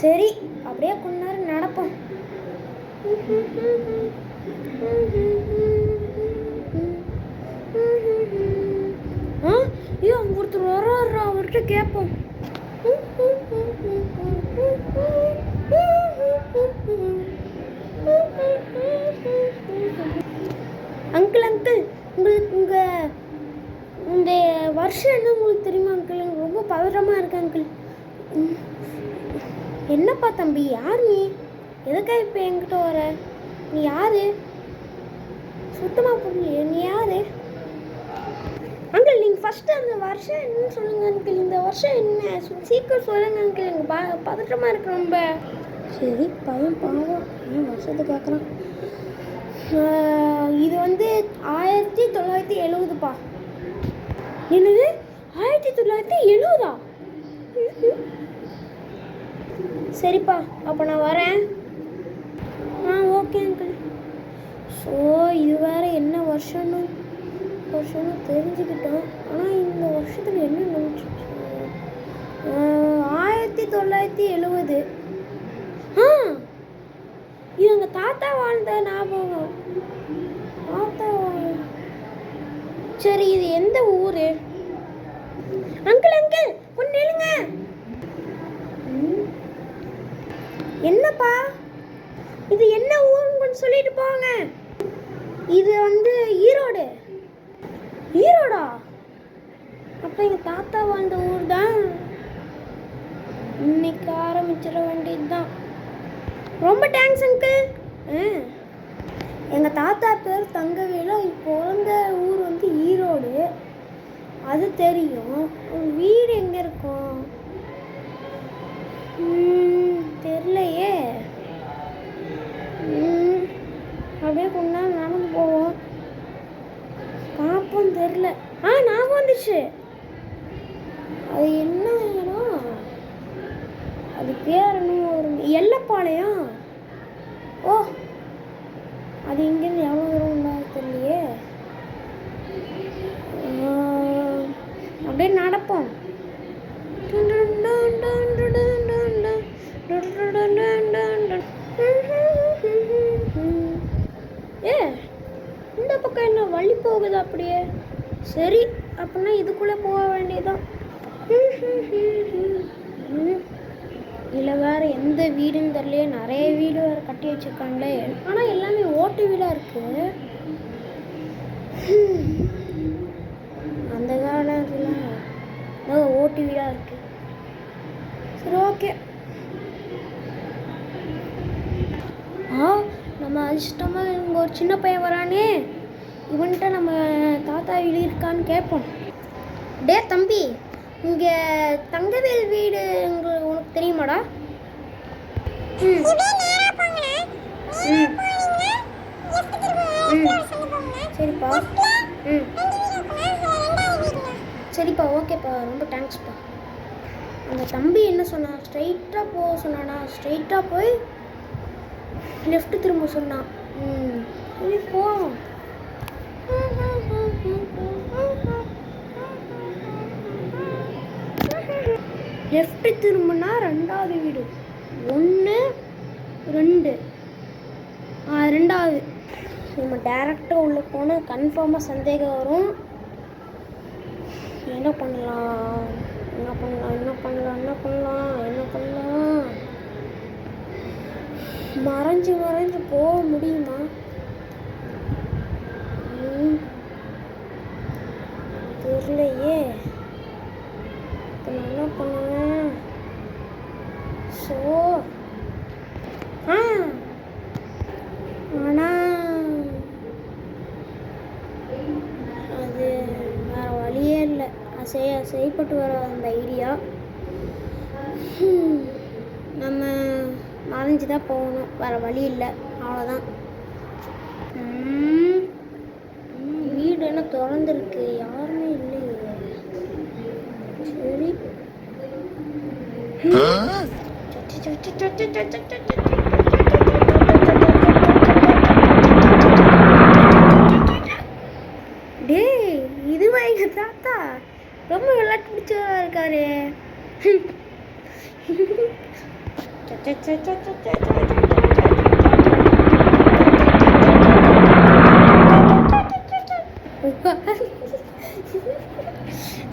சரி, அப்படியே கொஞ்ச நேரம் நடப்போம். ஐயோ, ஒருத்தர் வர்றாரு, அவர்கிட்ட கேட்போம். அங்கிள் அங்கிள், உங்களுக்கு இந்த வருஷம் என்ன உங்களுக்கு தெரியுமா அங்கிள்? எனக்கு ரொம்ப பதற்றமாக இருக்கு அங்கிள். என்னப்பா தம்பி, யார் நீ? எதுக்கா இப்போ என்கிட்ட வர? நீ யாரு? சுத்தமாக புரியலையே, நீ யாரு அங்கிள்? நீங்கள் ஃபஸ்ட்டு அந்த வருஷம் என்னன்னு சொல்லுங்கள் அங்கிள். இந்த வருஷம் என்ன சீக்கிரம் சொல்லுங்கள் அங்கிள். எனக்கு பதற்றமாக இருக்கு ரொம்ப. சரி, பையன் பாவம் ஏன் வருஷத்தை கேட்குறான். இது வந்து 1970பா. என்னது 1970? சரிப்பா, அப்போ நான் வரேன். Okay uncle. ஸோ இது வேறு என்ன வருஷம்னு தெரிஞ்சுக்கிட்டோம். ஆனால் இந்த வருஷத்தில் என்ன நினச்சிச்சு? 1970. இது எங்கள் தாத்தா வாழ்ந்த ஞாபகம். சரி, இது எந்த ஊர்? அங்கிள் அங்கிள், கொஞ்சம் நில்லுங்க. என்னப்பா இது என்ன ஊருன்னு கொஞ்சம் சொல்லிட்டு போங்க. இது வந்து ஈரோடு. ஈரோடா? அப்போ எங்கள் தாத்தா வாழ்ந்த ஊர் தான். இன்னைக்கு ஆரம்பிச்சிட வேண்டியது தான். ரொம்ப தேங்க்ஸ் அங்கிள். எங்கள் தாத்தா பேர் தங்கவேலு. பிறந்த ஊர் வந்து ஈரோடு, அது தெரியும். வீடு எங்கே இருக்கும் தெரியலையே. அப்படியே கொஞ்ச நேரம் நடந்து போவோம், பார்ப்போம். தெரில. ஞாபகம் வந்துச்சு. அது என்ன இடம்? அது பேர் என்ன? ஒரு எல்லப்பாளையம். ஓ, அது இங்கேருந்து எவ்வளோ தூரம் உண்டா தெரியலையே. அப்படியே நடப்போம். இந்த பக்கம் என்ன வழி போகுது அப்படியே? சரி, அப்படின்னா இதுக்குள்ளே போக வேண்டியதுதான். இதில் வேறு எந்த வீடுன்னு தெரியலையே. நிறைய வீடு வேறு கட்டி வச்சுருக்காங்களே. ஆனால் எல்லாமே ஓட்டு வீடாக இருக்குது. அந்த காலத்தில் ஓட்டு வீடாக இருக்குது. சரி, ஓகே. நம்ம அதிர்ஷ்டமாக இங்கே ஒரு சின்ன பையன் வரானே, இவன்கிட்ட நம்ம தாத்தா வீடு இருக்கான்னு கேட்போம். டே தம்பி, இங்கே தங்கவேல் வீடு உனக்கு தெரியுமாடா? சரிப்பா. சரிப்பா, ஓகேப்பா, ரொம்ப தேங்க்ஸ்ப்பா. அந்த தம்பி என்ன சொன்னான்? ஸ்ட்ரைட்டாக போக சொன்னானா? ஸ்ட்ரைட்டாக போய் லெஃப்ட் திரும்ப சொன்னான். சரி, போவோம். லெஃப்ட் திரும்பினா 2வது வீடு. 1 2 2வது. நம்ம டேரெக்டாக உள்ளே போனால் கன்ஃபார்மாக சந்தேகம் வரும். என்ன பண்ணலாம்? மறைஞ்சு போக முடியுமா? தெரியலையே. என்ன பண்ணுவேன்? ஸோ ஆனால் அது வேறு வழியே இல்லை. செய்யப்பட்டு வர அந்த ஐடியா நம்ம மறைஞ்சு தான் போகணும். வேறு வழி இல்லை, அவ்வளோதான். வீடு என்ன திறந்துருக்கு, யாருமே இல்லையே. சரி, இதுவா எங்கள் தாத்தா? ரொம்ப விளையாட்டு பிடிச்சவராக இருக்காரு.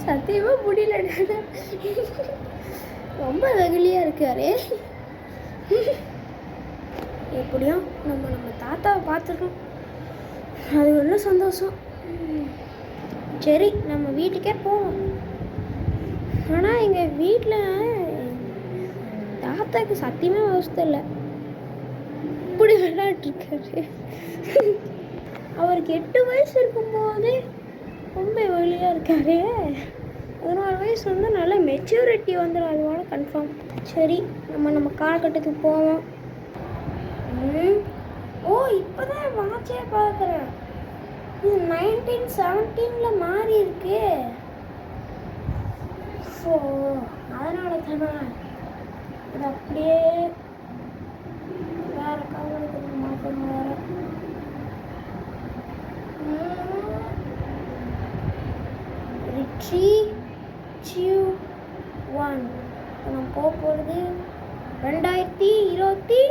சத்தியமா முடியல. ரொம்ப வெகுலியா இருக்காரு. எப்படியும் நம்ம தாத்தாவை பார்த்துருக்கோம், அது ஒன்றும் சந்தோஷம். சரி நம்ம வீட்டுக்கே போவோம். ஆனால் எங்கள் வீட்டில் தாத்தாக்கு சத்தியமே அவஸ்தை இல்லை, இப்படி விளையாட்டுருக்காரு. அவருக்கு 8 வயசு இருக்கும்போதே ரொம்ப வெளியாக இருக்காரு. 14 வயசு வந்து நல்லா மெச்சூரிட்டி வந்துடும், அதுவான கன்ஃபார்ம். சரி நம்ம காலகட்டத்துக்கு போவோம். ஓ இப்போதான் வாட்சே பார்க்குறேன், இது 1917 மாறி இருக்கு. ஸோ அதனால தானே இது அப்படியே வேற காலகட்டத்துக்கு மாற்றணும். வேற 3, 2, 1 நம்ம போக போகிறது 2024.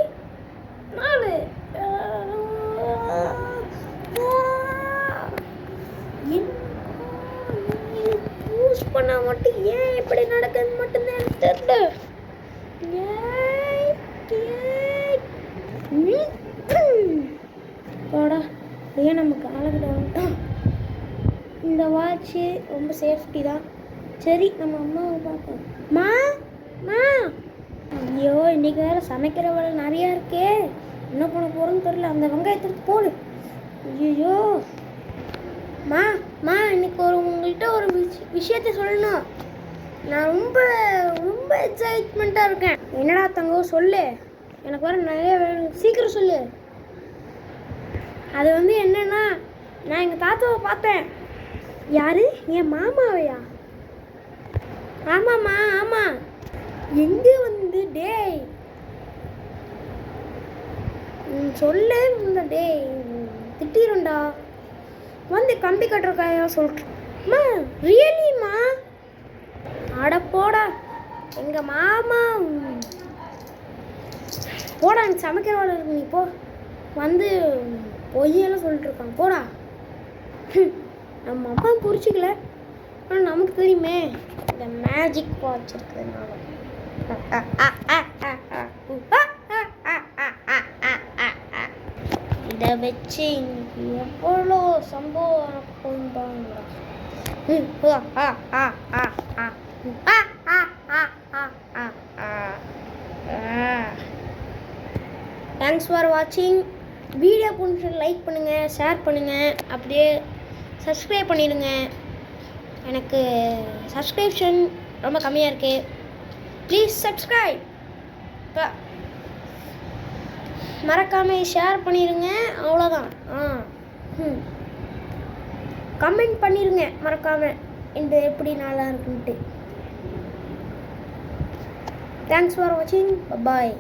யூஸ் பண்ண மட்டும் ஏன் இப்படி நடக்குதுன்னு மட்டும்தான் எனக்கு தெரியல. போடா ஏன் நம்ம காலகட்டம். இந்த வாட்சு ரொம்ப சேஃப்டி தான். சரி நம்ம அம்மாவை பார்ப்போம். மா ஐயோ இன்னைக்கு வேறு சமைக்கிற வேலை நிறையா இருக்கே, என்ன பண்ண போகிறோன்னு தெரியல. அந்த வெங்காயத்துக்கு போடு. ஐயோ மா இன்னைக்கு உங்கள்கிட்ட ஒரு விஷயத்த சொல்லணும். நான் ரொம்ப எக்ஸைட்மெண்ட்டாக இருக்கேன். என்னடா தங்கம் சொல்லு, எனக்கு வர நிறைய சீக்கிரம் சொல்லு. அது வந்து என்னன்னா, நான் எங்கள் தாத்தாவை பார்த்தேன். யாரு? என் மாமாவையா? ஆமாம்மா ஆமாம். எங்கே வந்து டேய் சொல்ல இந்த டேய் திட்டிருண்டா வந்து கம்பி கட்டுறக்காயா சொல்கிறேம்மா. ரியலிம்மா? அட போடா எங்கள் மாமா. போடா எனக்கு சமைக்கிற வேலை இருக்கு, நீ போ. வந்து பொய்யெல்லாம் சொல்லிட்டுருக்கான், போடா. நம்ம அம்மா புரிச்சிக்கல, ஆனால் நமக்கு தெரியுமே இந்த மேஜிக் வாட்ச் இருக்கிறதுனால. இதை வச்சு இன்னைக்கு எவ்வளோ சம்பவம் கொண்டாங்க. தேங்க்ஸ் ஃபார் வாட்சிங். வீடியோ பிடிச்சி லைக் பண்ணுங்கள், ஷேர் பண்ணுங்கள், அப்படியே சப்ஸ்கிரைப் பண்ணிடுங்க. எனக்கு சப்ஸ்கிரிப்ஷன் ரொம்ப கம்மியாக இருக்குது, ப்ளீஸ் சப்ஸ்கிரைப். மறக்காமல் ஷேர் பண்ணிடுங்க, அவ்வளோதான். கமெண்ட் பண்ணிடுங்க மறக்காமல், இந்த எப்படி நல்லா இருக்குன்ட்டு. தேங்க்ஸ் ஃபார் வாட்சிங், பாய்.